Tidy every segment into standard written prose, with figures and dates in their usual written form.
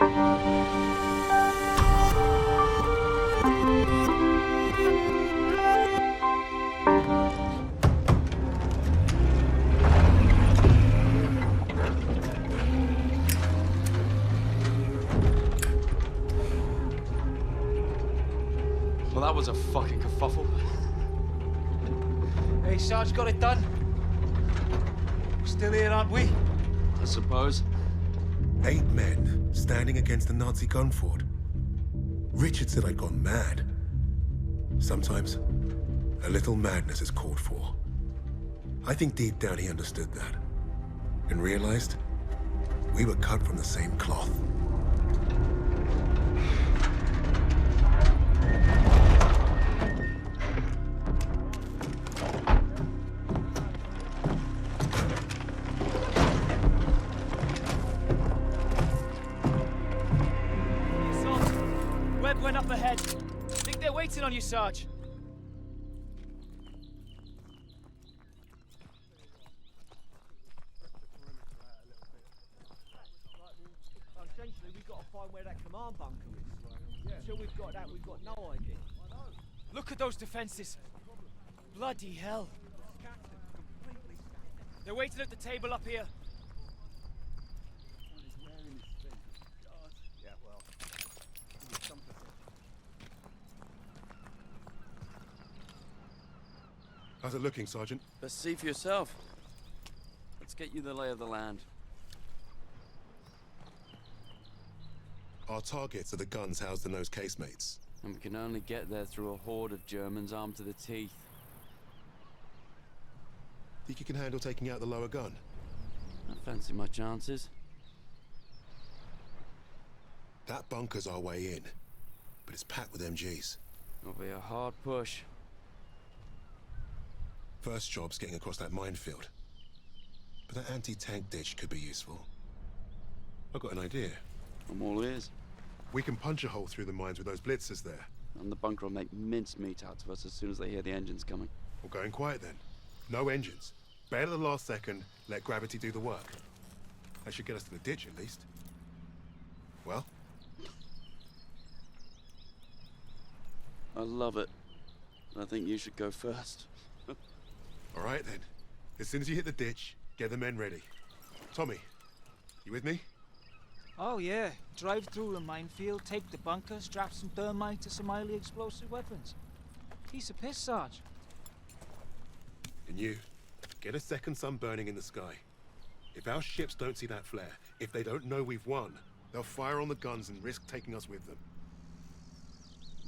Well, that was a fucking kerfuffle. Hey, Sarge, got it done. Still here, aren't we? I suppose. 8 men standing against a Nazi gun fort. Richard said I'd gone mad. Sometimes, a little madness is called for. I think deep down he understood that. And realized we were cut from the same cloth. Webb went up ahead. Think they're waiting on you, Sarge. Essentially, we've got to find where that command bunker is. Until we've got that, we've got no idea. Look at those defenses. Bloody hell. They're waiting at the table up here. Yeah, well, How's it looking, Sergeant? Best see for yourself. Let's get you the lay of the land. Our targets are the guns housed in those casemates. And we can only get there through a horde of Germans armed to the teeth. Think you can handle taking out the lower gun? I fancy my chances. That bunker's our way in, but it's packed with MGs. It'll be a hard push. First job's getting across that minefield. But that anti-tank ditch could be useful. I've got an idea. I'm all ears. We can punch a hole through the mines with those blitzers there. And the bunker will make mincemeat out of us as soon as they hear the engines coming. We're going quiet then. No engines. Bail at the last second, let gravity do the work. That should get us to the ditch at least. Well? I love it. I think you should go first. All right then. As soon as you hit the ditch, get the men ready. Tommy, you with me? Oh, yeah. Drive through the minefield, take the bunker, strap some thermite to some highly explosive weapons. Piece of piss, Sarge. And you, get a second sun burning in the sky. If our ships don't see that flare, if they don't know we've won, they'll fire on the guns and risk taking us with them.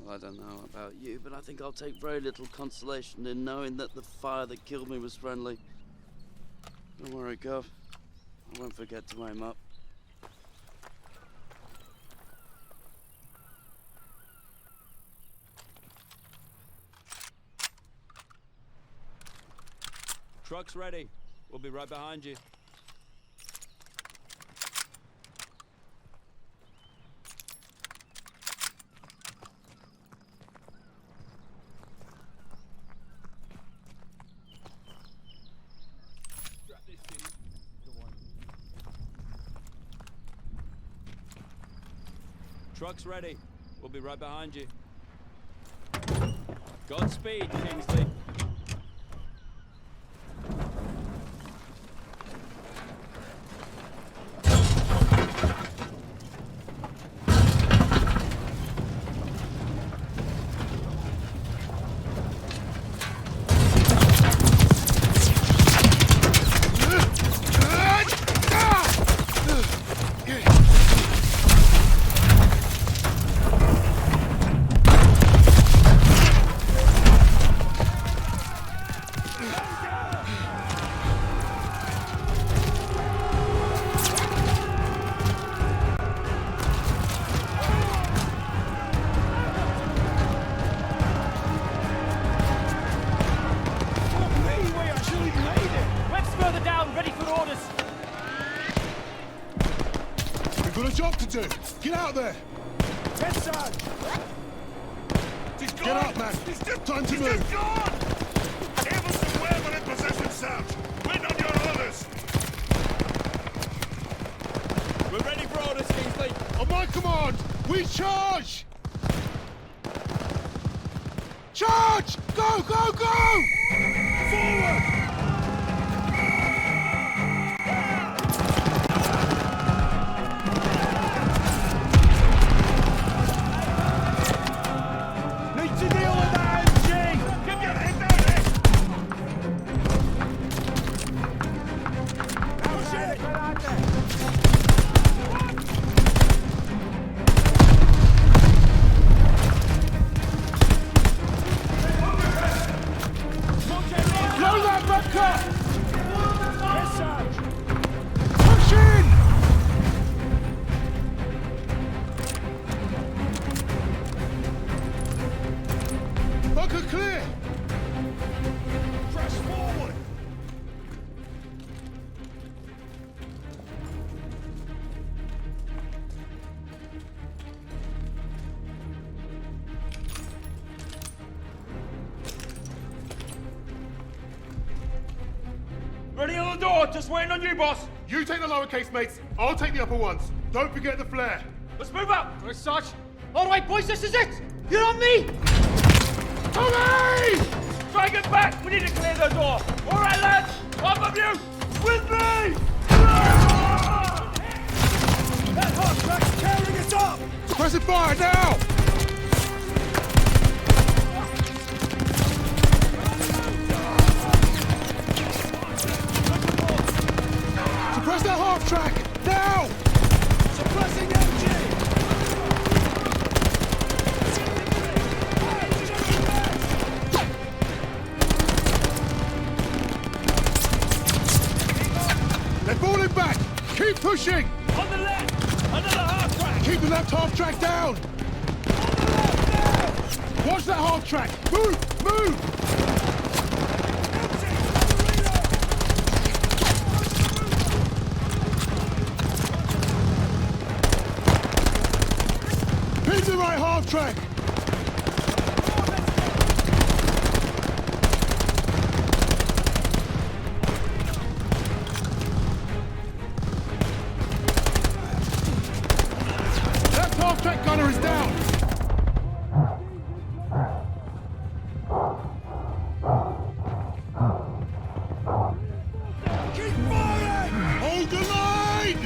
Well, I don't know about you, but I think I'll take very little consolation in knowing that the fire that killed me was friendly. Don't worry, Gov. I won't forget to aim up. Truck's ready. We'll be right behind you. Truck's ready. We'll be right behind you. Godspeed, Kingsley. Get out there! Yes, sir! He's gone! Get up, man! Time to move! He's gone! Evans and Webb are in possession, Sarge! Wait on your orders! We're ready for orders, Kingsley. On my command, we charge! Charge! Go, go, go! Forward! Need to deal with that MG! Get your head down there! Push it! Blow that bunker! Yes, Sarge! Push in! Bunker clear! Press forward! Ready on the door, just waiting on you, boss. You take the lowercase, mates. I'll take the upper ones. Don't forget the flare. Let's move up. Right, Sarge. All right, boys, this is it. You're on me. Tommy! Try and get back. We need to clear the door. All right, lads. Up of you. With me. That hot track's tearing us up! Suppressive fire now! Suppress that half track! Now! Suppressing MG! They're falling back! Keep pushing! On the left. Another half track. Keep the left half track down! Watch that half track! Move! Move! Pin the right half track! Left half track gunner is down! Keep firing! Hold the line!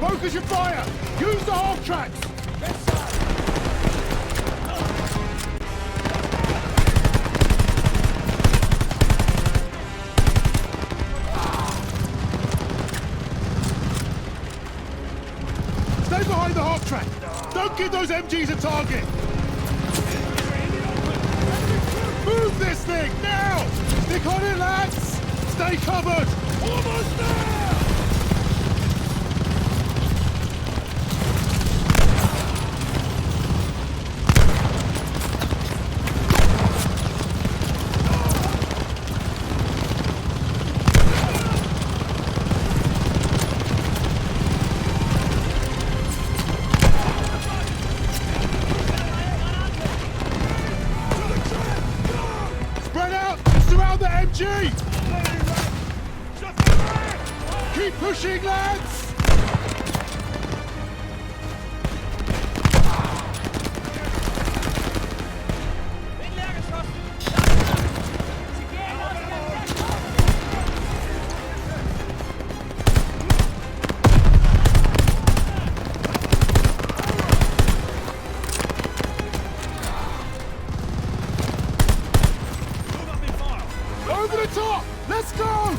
Focus your fire! Use the half tracks! Stay behind the half track! Don't give those MGs a target! Move this thing, now! Stick on it, lads! Stay covered! Almost there! Spread out! Surround the MG! Keep pushing, lads! Over the top! Let's go!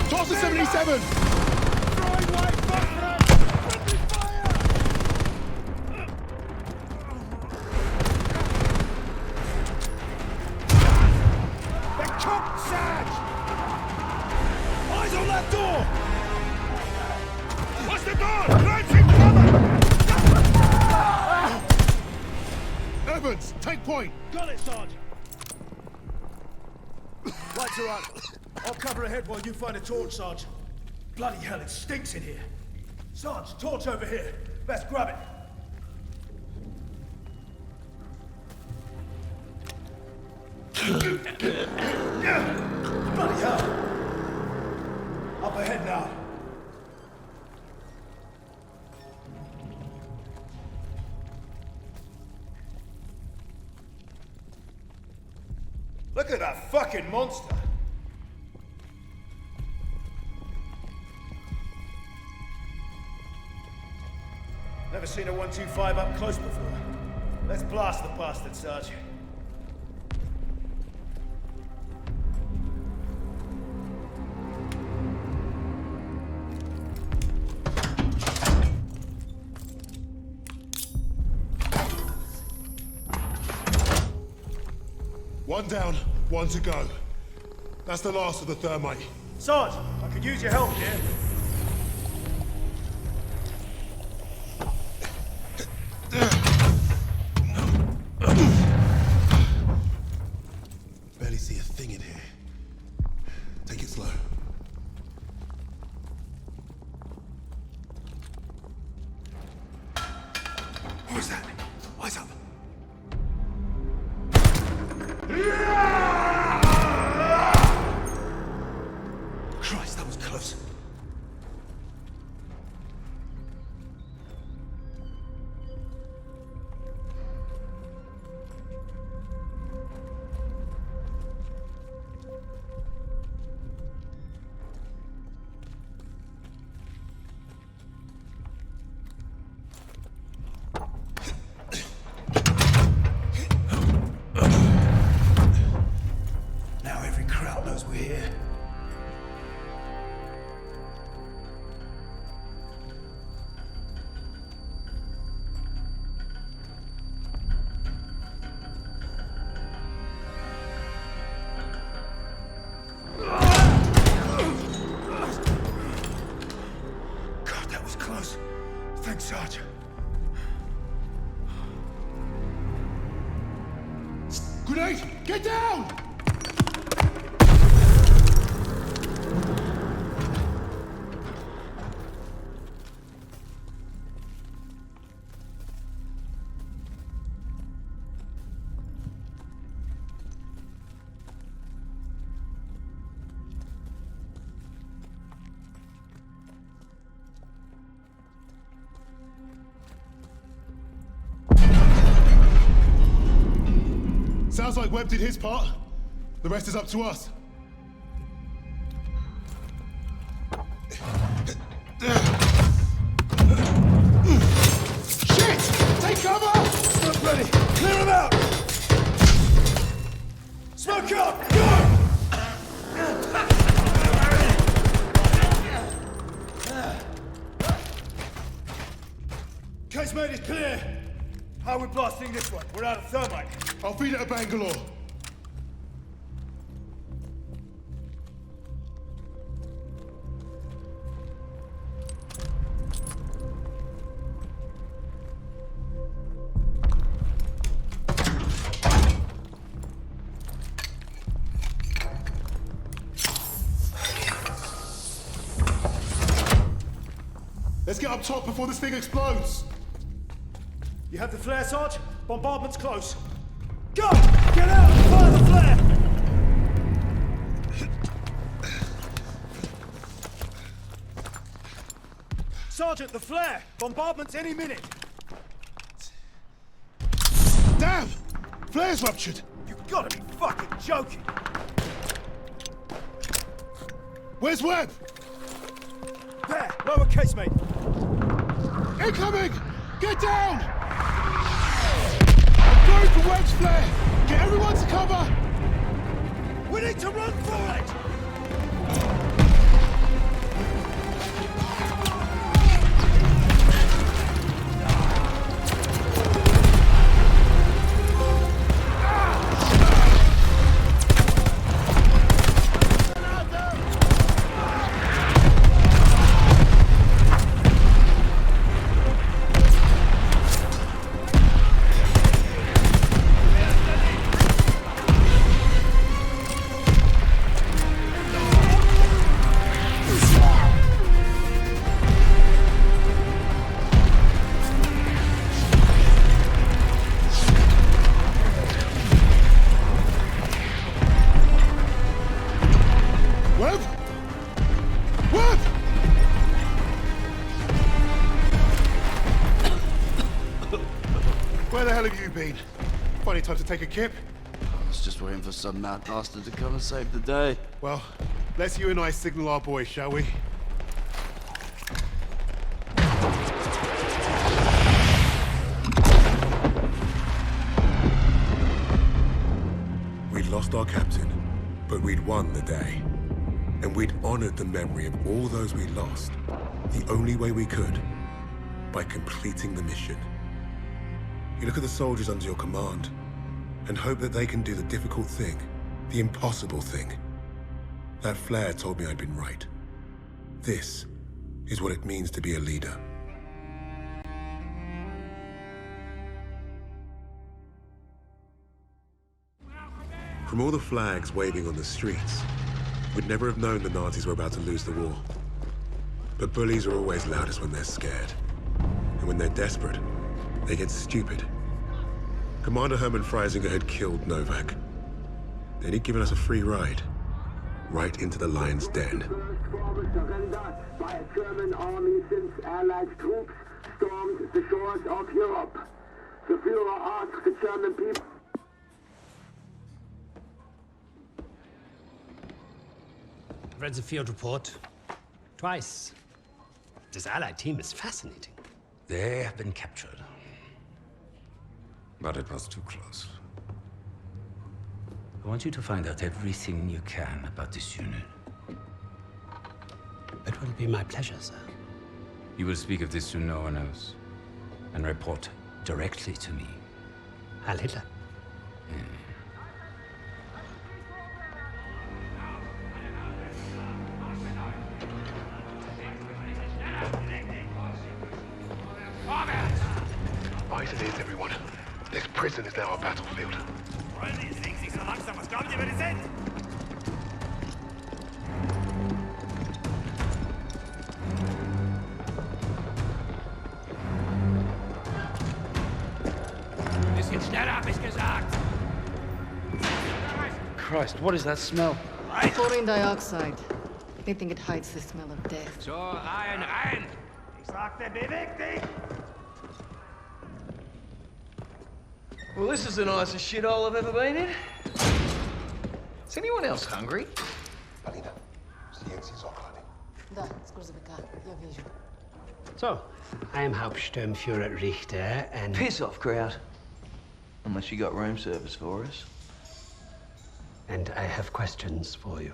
Toss the 77! They're cooked, Sarge! Eyes on that door! What's the door? Launching cover! Evans, take point! Got it, Sarge. Lights are up. I'll cover ahead while you find a torch, Sarge. Bloody hell, it stinks in here. Sarge, torch over here. Let's grab it. Bloody hell! Up ahead now. Look at that fucking monster! Never seen a 125 up close before. Let's blast the bastard, Sarge. One down, one to go. That's the last of the thermite. Sarge, I could use your help here. Barely see a thing in here. Take it slow. Who's that? Eyes up. Christ, that was close. Now every crowd knows we're here. God, that was close. Thanks, Sarge. Grenade! Get down! Sounds like Webb did his part. The rest is up to us. Shit! Take cover! Smoke ready! Clear him out! Smoke up! Go! Casemate is clear! How are we blasting this one? We're out of thermite. I'll feed it to Bangalore. Let's get up top before this thing explodes. You have the flare, Sarge? Bombardment's close. Go! Get out and fire the flare! Sergeant, the flare! Bombardment's any minute! Damn! Flare's ruptured. You've gotta be fucking joking! Where's Webb? There! Lower casemate! Incoming! Get down! I'm going for Webb's flare! Get everyone to cover! We need to run for it! Where the hell have you been? Funny time to take a kip. I was just waiting for some mad bastard to come and save the day. Well, let's you and I signal our boys, shall we? We'd lost our captain, but we'd won the day. And we'd honored the memory of all those we lost, the only way we could, by completing the mission. You look at the soldiers under your command, and hope that they can do the difficult thing, the impossible thing. That flare told me I'd been right. This is what it means to be a leader. From all the flags waving on the streets, we'd never have known the Nazis were about to lose the war. But bullies are always loudest when they're scared. And when they're desperate, they get stupid. Commander Hermann Freisinger had killed Novak. Then he'd given us a free ride, right into the lion's den. Surrender by a German army since Allied troops stormed the shores of Europe. The Führer asked the German people. I've read the field report twice. This Allied team is fascinating. They have been captured. But it was too close. I want you to find out everything you can about this unit. It will be my pleasure, sir. You will speak of this to no one else, and report directly to me. Heil Hitler. Right it is, everyone. This prison is now our battlefield. Bisschen schneller, hab ich gesagt. Christ, what is that smell? Chlorine dioxide. They think it hides the smell of death. So, rein! Ich sagte, beweg dich! Well, this is the nicest shithole I've ever been in. Is anyone else hungry? Alina, zdjęcie z okłady. Da, z gruzowika. Ja wierzę. So, I am Hauptsturmführer Richter, and... Piss off, crowd. Unless you got room service for us. And I have questions for you.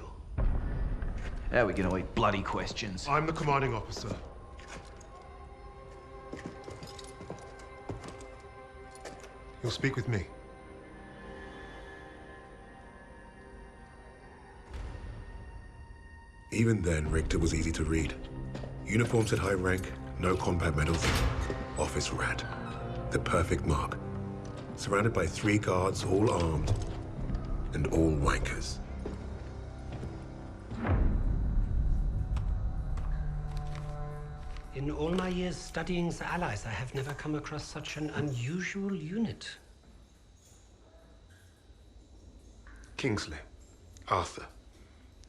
How are we gonna eat bloody questions? I'm the commanding officer. You'll speak with me. Even then, Richter was easy to read. Uniform said high rank, no combat medals. Office rat. The perfect mark. Surrounded by 3 guards, all armed, and all wankers. In all my years studying the Allies, I have never come across such an unusual unit. Kingsley. Arthur.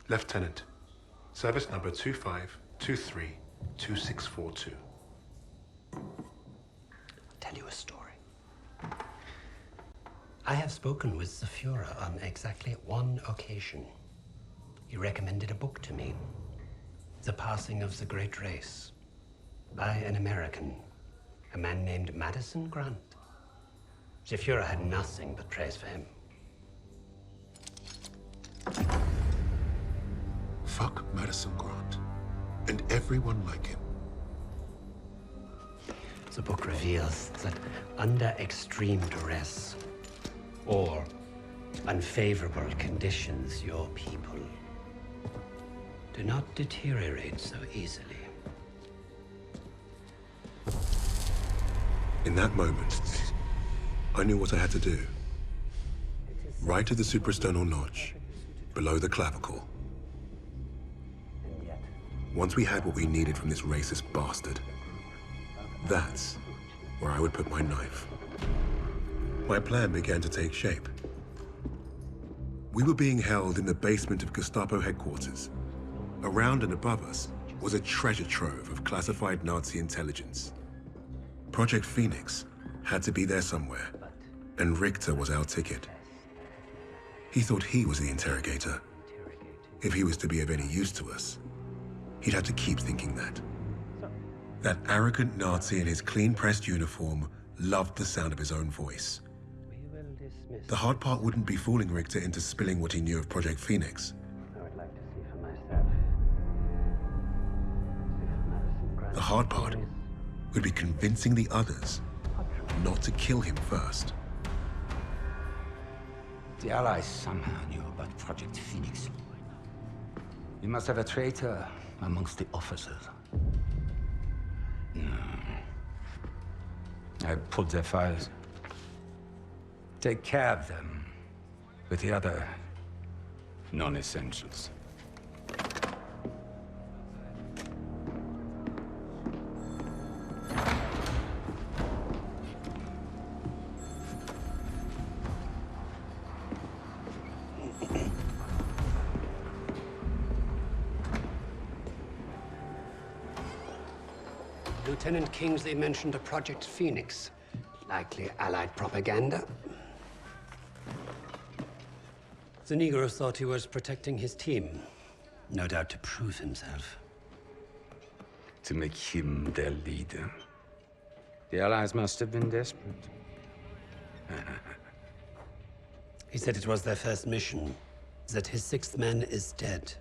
Lieutenant. Service number 25232642. Tell you a story. I have spoken with the Führer on exactly one occasion. He recommended a book to me. The Passing of the Great Race. By an American, a man named Madison Grant. The Führer had nothing but praise for him. Fuck Madison Grant. And everyone like him. The book reveals that under extreme duress or unfavorable conditions, your people do not deteriorate so easily. In that moment, I knew what I had to do. Right at the suprasternal notch, below the clavicle. Once we had what we needed from this racist bastard, that's where I would put my knife. My plan began to take shape. We were being held in the basement of Gestapo headquarters. Around and above us was a treasure trove of classified Nazi intelligence. Project Phoenix had to be there somewhere, and Richter was our ticket. He thought he was the interrogator. If he was to be of any use to us, he'd have to keep thinking that. That arrogant Nazi in his clean-pressed uniform loved the sound of his own voice. The hard part wouldn't be fooling Richter into spilling what he knew of Project Phoenix. The hard part would be convincing the others not to kill him first. The Allies somehow knew about Project Phoenix. You must have a traitor amongst the officers. No. I pulled their files. Take care of them with the other non-essentials. Lieutenant Kingsley mentioned a Project Phoenix. Likely Allied propaganda. The Negro thought he was protecting his team. No doubt to prove himself. To make him their leader. The Allies must have been desperate. He said it was their first mission, that his sixth man is dead.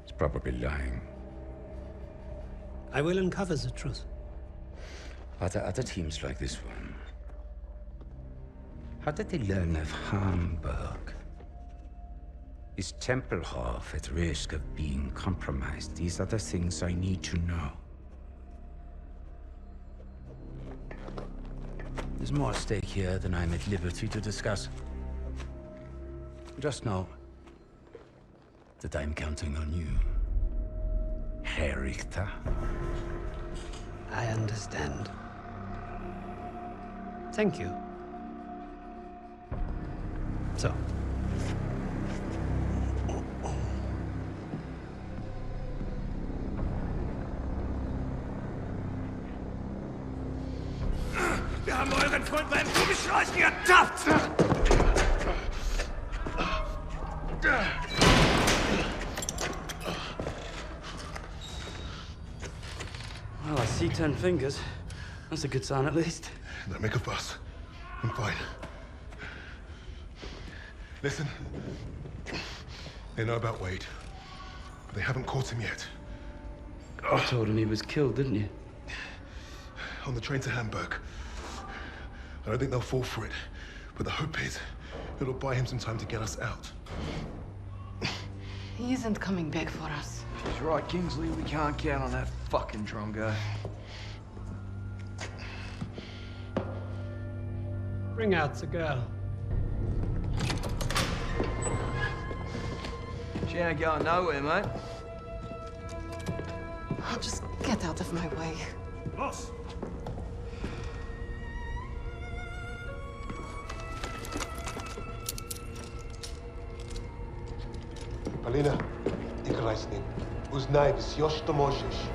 He's probably lying. I will uncover the truth. Are there other teams like this one? How did they learn of Hamburg? Is Tempelhof at risk of being compromised? These are the things I need to know. There's more at stake here than I'm at liberty to discuss. Just know that I'm counting on you, Herr Richter. I understand. Thank you. So. Wir haben euren Freund beim Gummischleichen ertappt! Well, I see 10 fingers. That's a good sign, at least. Don't make a fuss. I'm fine. Listen. They know about Wade. But they haven't caught him yet. You told him he was killed, didn't you? On the train to Hamburg. I don't think they'll fall for it. But the hope is it'll buy him some time to get us out. He isn't coming back for us. She's right, Kingsley. We can't count on that fucking Tonga. Bring out the girl. She ain't going nowhere, mate. Oh, just get out of my way. Boss! Alina, ik reis niet. Uznaj, bis još to možeš.